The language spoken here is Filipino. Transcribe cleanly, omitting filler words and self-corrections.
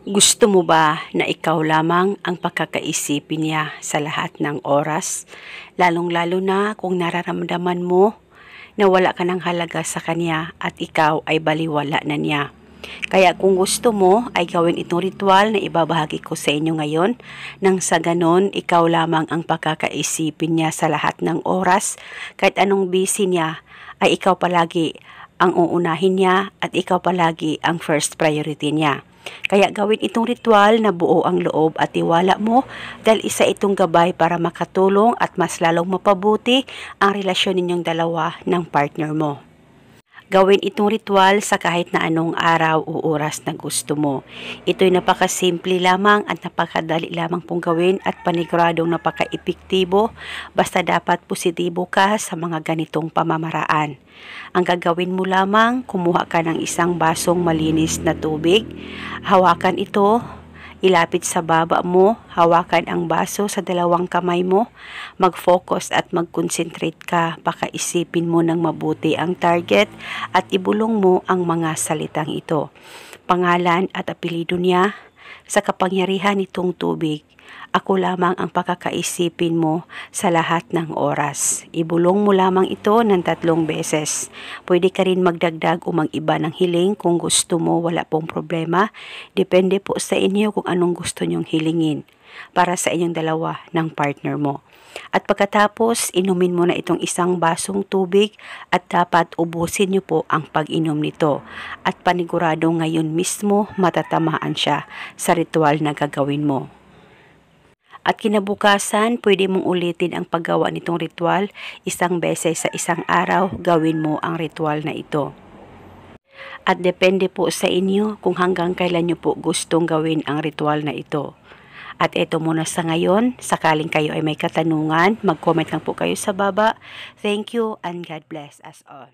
Gusto mo ba na ikaw lamang ang pagkakaisipin niya sa lahat ng oras? Lalong-lalo na kung nararamdaman mo na wala ka ng halaga sa kanya at ikaw ay baliwala na niya. Kaya kung gusto mo ay gawin itong ritual na ibabahagi ko sa inyo ngayon, nang sa ganon ikaw lamang ang pagkakaisipin niya sa lahat ng oras, kahit anong busy niya ay ikaw palagi ang uunahin niya at ikaw palagi ang first priority niya. Kaya gawin itong ritual na buo ang loob at tiwala mo dahil isa itong gabay para makatulong at mas lalong mapabuti ang relasyon ninyong dalawa ng partner mo. Gawin itong ritual sa kahit na anong araw o oras na gusto mo. Ito'y napakasimple lamang at napakadali lamang pong gawin at paniguradong napaka-epektibo basta dapat positibo ka sa mga ganitong pamamaraan. Ang gagawin mo lamang, kumuha ka ng isang basong malinis na tubig, hawakan ito, ilapit sa baba mo, hawakan ang baso sa dalawang kamay mo, mag-focus at mag-concentrate ka, pakaisipin mo ng mabuti ang target at ibulong mo ang mga salitang ito. Pangalan at apelyido niya, sa kapangyarihan nitong tubig, ako lamang ang pakakaisipin mo sa lahat ng oras. Ibulong mo lamang ito ng 3 beses. Pwede ka rin magdagdag o mag-iba ng hiling kung gusto mo, wala pong problema. Depende po sa inyo kung anong gusto nyong hilingin para sa inyong dalawa ng partner mo. At pagkatapos, inumin mo na itong isang basong tubig at dapat ubusin niyo po ang pag-inom nito. At panigurado ngayon mismo matatamaan siya sa ritual na gagawin mo. At kinabukasan, pwede mong ulitin ang paggawa nitong ritual 1 beses sa isang araw, gawin mo ang ritual na ito. At depende po sa inyo kung hanggang kailan nyo po gustong gawin ang ritual na ito. At ito muna sa ngayon, sakaling kayo ay may katanungan, mag-comment lang po kayo sa baba. Thank you and God bless us all.